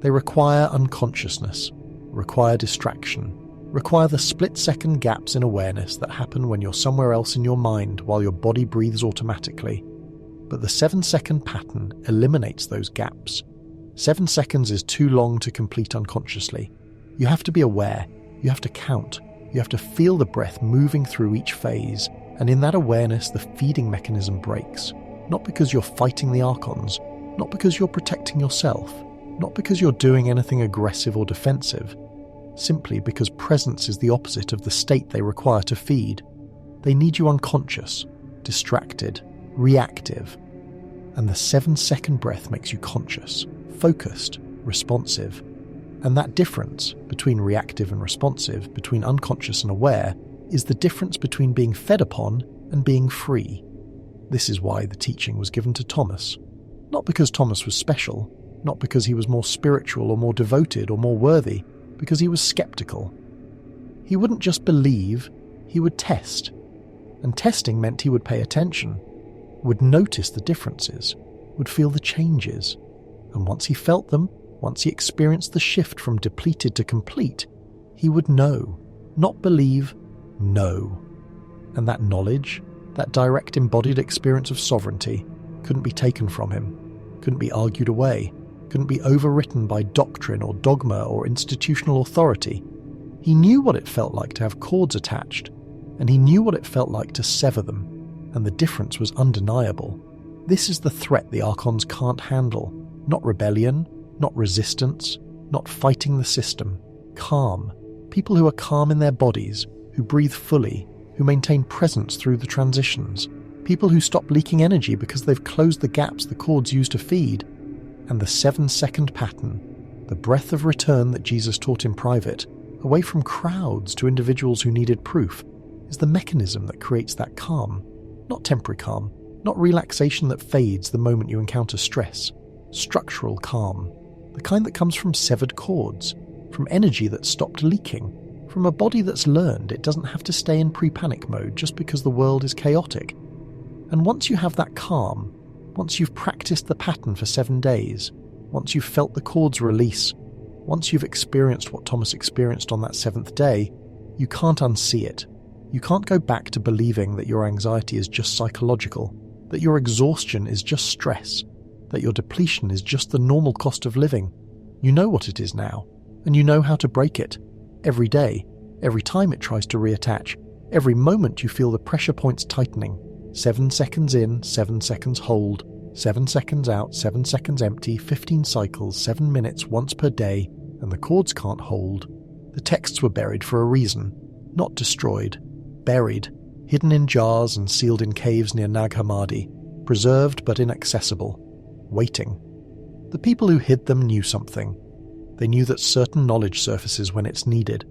They require unconsciousness, require distraction, require the split-second gaps in awareness that happen when you're somewhere else in your mind while your body breathes automatically. But the 7-second pattern eliminates those gaps. 7 seconds is too long to complete unconsciously. You have to be aware, you have to count, you have to feel the breath moving through each phase, and in that awareness the feeding mechanism breaks. Not because you're fighting the Archons, not because you're protecting yourself, not because you're doing anything aggressive or defensive, simply because presence is the opposite of the state they require to feed. They need you unconscious, distracted, reactive. And the 7-second breath makes you conscious, focused, responsive. And that difference between reactive and responsive, between unconscious and aware, is the difference between being fed upon and being free. This is why the teaching was given to Thomas. Not because Thomas was special, not because he was more spiritual or more devoted or more worthy, because he was skeptical. He wouldn't just believe, he would test. And testing meant he would pay attention, would notice the differences, would feel the changes. And once he felt them, once he experienced the shift from depleted to complete, he would know, not believe, know. And that knowledge, that direct embodied experience of sovereignty, couldn't be taken from him, couldn't be argued away, couldn't be overwritten by doctrine or dogma or institutional authority. He knew what it felt like to have cords attached, and he knew what it felt like to sever them, and the difference was undeniable. This is the threat the Archons can't handle. Not rebellion, not resistance, not fighting the system. Calm. People who are calm in their bodies, who breathe fully, who maintain presence through the transitions. People who stop leaking energy because they've closed the gaps the cords use to feed. And the 7-second pattern, the breath of return that Jesus taught in private, away from crowds to individuals who needed proof, is the mechanism that creates that calm. Not temporary calm, not relaxation that fades the moment you encounter stress. Structural calm. The kind that comes from severed cords, from energy that stopped leaking, from a body that's learned it doesn't have to stay in pre-panic mode just because the world is chaotic. And once you have that calm, once you've practiced the pattern for 7 days, once you've felt the cords release, once you've experienced what Thomas experienced on that 7th day, you can't unsee it. You can't go back to believing that your anxiety is just psychological, that your exhaustion is just stress, that your depletion is just the normal cost of living. You know what it is now, and you know how to break it. Every day, every time it tries to reattach, every moment you feel the pressure points tightening. 7 seconds in, 7 seconds hold, 7 seconds out, 7 seconds empty, 15 cycles, 7 minutes once per day, and the cords can't hold. The texts were buried for a reason, not destroyed. Buried, hidden in jars and sealed in caves near Nag Hammadi, preserved but inaccessible. Waiting. The people who hid them knew something. They knew that certain knowledge surfaces when it's needed,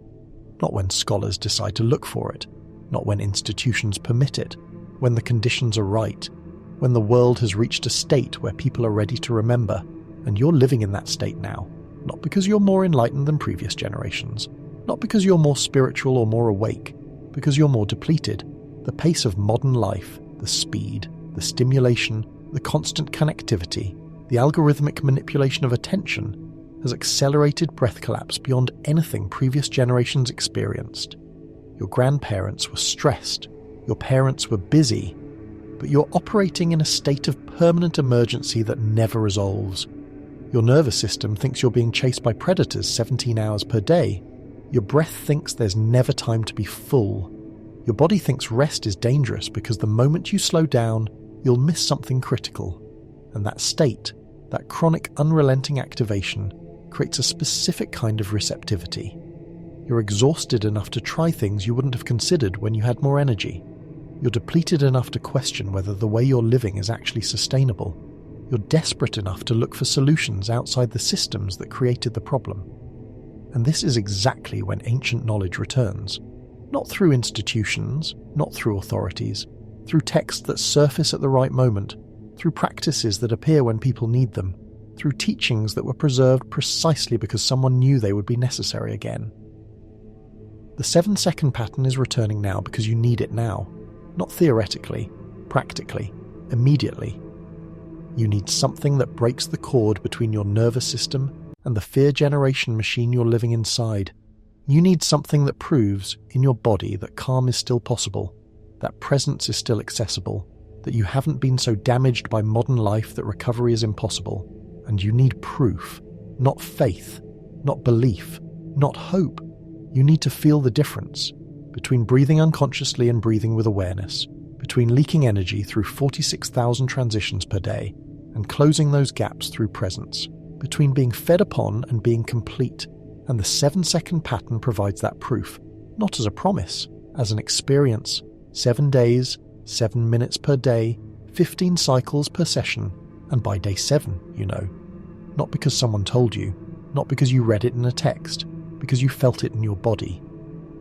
not when scholars decide to look for it, not when institutions permit it, when the conditions are right, when the world has reached a state where people are ready to remember, and you're living in that state now, not because you're more enlightened than previous generations, not because you're more spiritual or more awake, because you're more depleted. The pace of modern life, the speed, the stimulation, the constant connectivity, the algorithmic manipulation of attention has accelerated breath collapse beyond anything previous generations experienced. Your grandparents were stressed, your parents were busy, but you're operating in a state of permanent emergency that never resolves. Your nervous system thinks you're being chased by predators 17 hours per day. Your breath thinks there's never time to be full. Your body thinks rest is dangerous because the moment you slow down, you'll miss something critical. And that state, that chronic unrelenting activation, creates a specific kind of receptivity. You're exhausted enough to try things you wouldn't have considered when you had more energy. You're depleted enough to question whether the way you're living is actually sustainable. You're desperate enough to look for solutions outside the systems that created the problem. And this is exactly when ancient knowledge returns. Not through institutions, not through authorities, through texts that surface at the right moment, through practices that appear when people need them, through teachings that were preserved precisely because someone knew they would be necessary again. The 7-second pattern is returning now because you need it now, not theoretically, practically, immediately. You need something that breaks the cord between your nervous system and the fear generation machine you're living inside. You need something that proves, in your body, that calm is still possible, that presence is still accessible, that you haven't been so damaged by modern life that recovery is impossible. And you need proof, not faith, not belief, not hope. You need to feel the difference between breathing unconsciously and breathing with awareness, between leaking energy through 46,000 transitions per day and closing those gaps through presence, between being fed upon and being complete. And the 7-second pattern provides that proof, not as a promise, as an experience. 7 days, 7 minutes per day, 15 cycles per session, and by day 7, you know. Not because someone told you, not because you read it in a text, because you felt it in your body.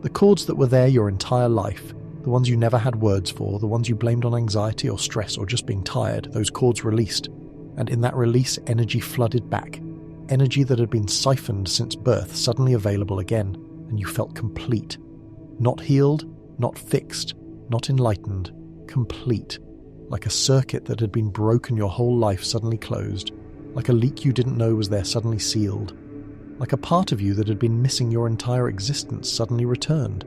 The cords that were there your entire life, the ones you never had words for, the ones you blamed on anxiety or stress or just being tired, those cords released. And in that release, energy flooded back. Energy that had been siphoned since birth suddenly available again, and you felt complete. Not healed, not fixed, not enlightened, complete. Like a circuit that had been broken your whole life suddenly closed. Like a leak you didn't know was there suddenly sealed. Like a part of you that had been missing your entire existence suddenly returned.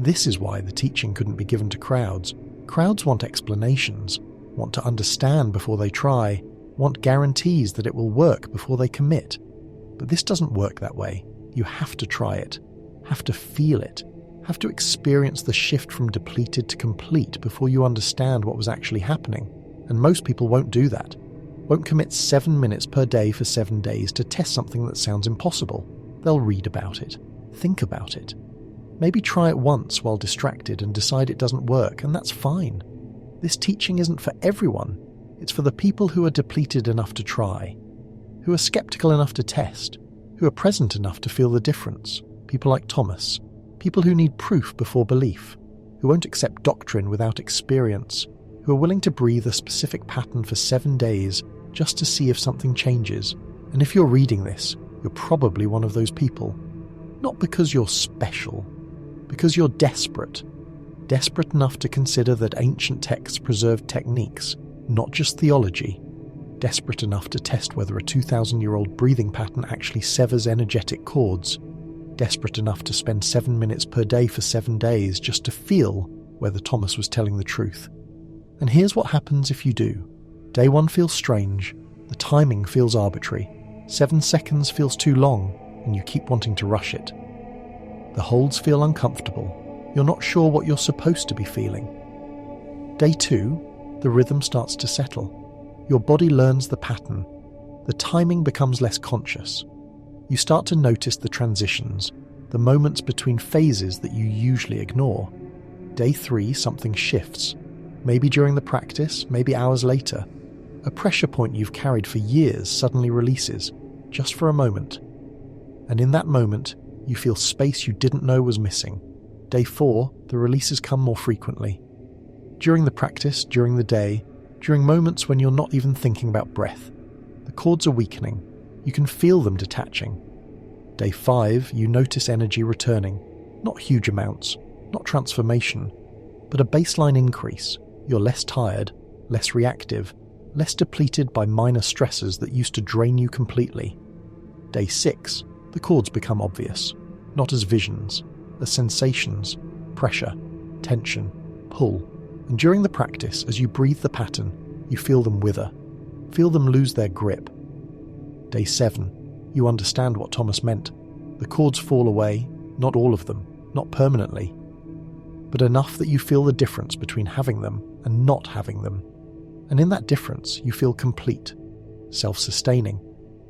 This is why the teaching couldn't be given to crowds. Crowds want explanations, want to understand before they try, want guarantees that it will work before they commit. But this doesn't work that way. You have to try it, have to feel it, have to experience the shift from depleted to complete before you understand what was actually happening. And most people won't do that. won't commit 7 minutes per day for 7 days to test something that sounds impossible. They'll read about it, think about it. Maybe try it once while distracted and decide it doesn't work, and that's fine. This teaching isn't for everyone. It's for the people who are depleted enough to try, who are skeptical enough to test, who are present enough to feel the difference. People like Thomas, people who need proof before belief, who won't accept doctrine without experience, who are willing to breathe a specific pattern for 7 days just to see if something changes. And if you're reading this, you're probably one of those people. Not because you're special, because you're desperate. Desperate enough to consider that ancient texts preserved techniques, not just theology. Desperate enough to test whether a 2,000-year-old breathing pattern actually severs energetic cords. Desperate enough to spend 7 minutes per day for 7 days just to feel whether Thomas was telling the truth. And here's what happens if you do. Day 1 feels strange, the timing feels arbitrary, 7 seconds feels too long, and you keep wanting to rush it. The holds feel uncomfortable, you're not sure what you're supposed to be feeling. Day 2, the rhythm starts to settle. Your body learns the pattern. The timing becomes less conscious. You start to notice the transitions, the moments between phases that you usually ignore. Day 3, something shifts. Maybe during the practice, maybe hours later. A pressure point you've carried for years suddenly releases, just for a moment. And in that moment, you feel space you didn't know was missing. Day 4, the releases come more frequently. During the practice, during the day, during moments when you're not even thinking about breath. The cords are weakening. You can feel them detaching. Day 5, you notice energy returning. Not huge amounts, not transformation, but a baseline increase. You're less tired, less reactive, less depleted by minor stresses that used to drain you completely. Day 6, the cords become obvious, not as visions, as sensations, pressure, tension, pull. And during the practice, as you breathe the pattern, you feel them wither, feel them lose their grip. Day 7, you understand what Thomas meant. The cords fall away, not all of them, not permanently, but enough that you feel the difference between having them and not having them. And in that difference, you feel complete, self-sustaining,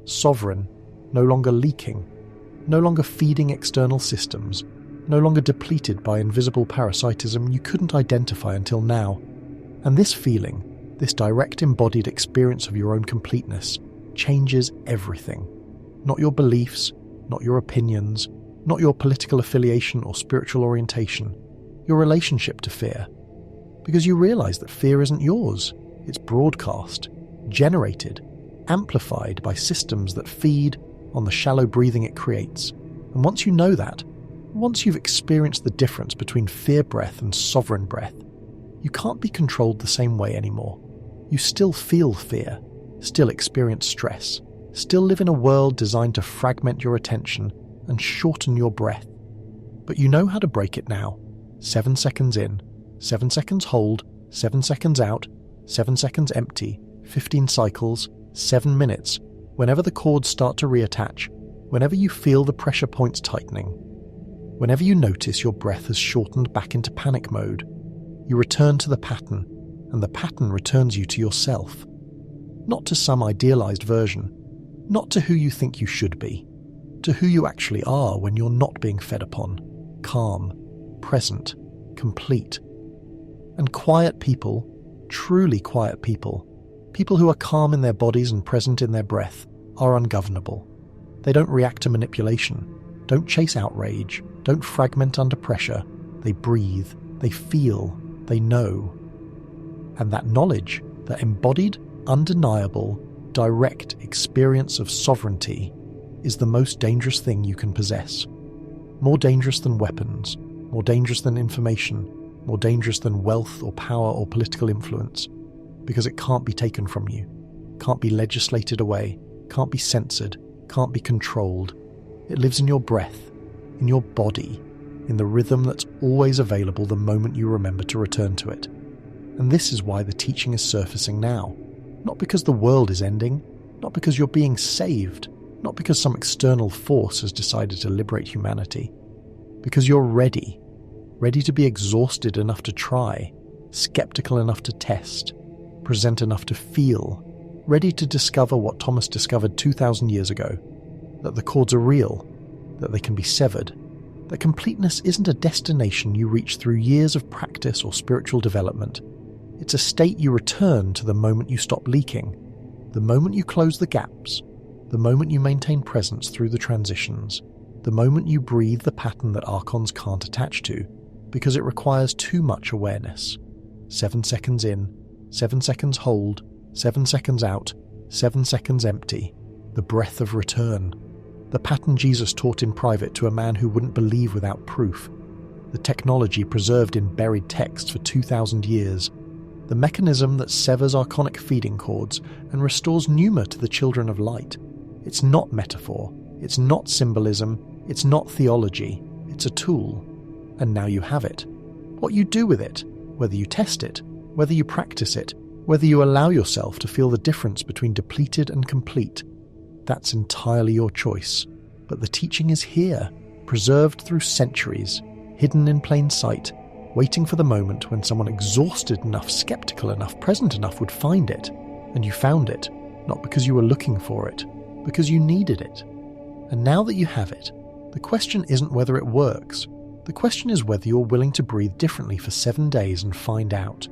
sovereign, no longer leaking, no longer feeding external systems, no longer depleted by invisible parasitism you couldn't identify until now. And this feeling, this direct embodied experience of your own completeness, changes everything. Not your beliefs, not your opinions, not your political affiliation or spiritual orientation, your relationship to fear. Because you realize that fear isn't yours. It's broadcast, generated, amplified by systems that feed on the shallow breathing it creates. And once you know that, once you've experienced the difference between fear breath and sovereign breath, you can't be controlled the same way anymore. You still feel fear, still experience stress, still live in a world designed to fragment your attention and shorten your breath. But you know how to break it now. 7 seconds in, 7 seconds hold, 7 seconds out, 7 seconds empty, 15 cycles, 7 minutes. Whenever the cords start to reattach, whenever you feel the pressure points tightening, whenever you notice your breath has shortened back into panic mode, you return to the pattern, and the pattern returns you to yourself. Not to some idealized version, not to who you think you should be, to who you actually are when you're not being fed upon, calm, present, complete. And quiet people, truly quiet people, people who are calm in their bodies and present in their breath, are ungovernable. They don't react to manipulation, don't chase outrage, don't fragment under pressure. They breathe, they feel, they know. And that knowledge, that embodied, undeniable, direct experience of sovereignty, is the most dangerous thing you can possess. More dangerous than weapons, more dangerous than information, more dangerous than wealth or power or political influence, because it can't be taken from you, can't be legislated away, can't be censored, can't be controlled. It lives in your breath, in your body, in the rhythm that's always available the moment you remember to return to it. And this is why the teaching is surfacing now. Not because the world is ending, not because you're being saved, not because some external force has decided to liberate humanity. Because you're ready to be exhausted enough to try, skeptical enough to test, present enough to feel, ready to discover what Thomas discovered 2,000 years ago, that the chords are real, that they can be severed, that completeness isn't a destination you reach through years of practice or spiritual development. It's a state you return to the moment you stop leaking, the moment you close the gaps, the moment you maintain presence through the transitions, the moment you breathe the pattern that Archons can't attach to, because it requires too much awareness. 7 seconds in, 7 seconds hold, 7 seconds out, 7 seconds empty. The breath of return. The pattern Jesus taught in private to a man who wouldn't believe without proof. The technology preserved in buried texts for 2,000 years. The mechanism that severs archonic feeding cords and restores Pneuma to the children of light. It's not metaphor. It's not symbolism. It's not theology. It's a tool. And now you have it. What you do with it, whether you test it, whether you practice it, whether you allow yourself to feel the difference between depleted and complete, that's entirely your choice. But the teaching is here, preserved through centuries, hidden in plain sight, waiting for the moment when someone exhausted enough, skeptical enough, present enough would find it. And you found it, not because you were looking for it, because you needed it. And now that you have it, the question isn't whether it works. The question is whether you're willing to breathe differently for 7 days and find out.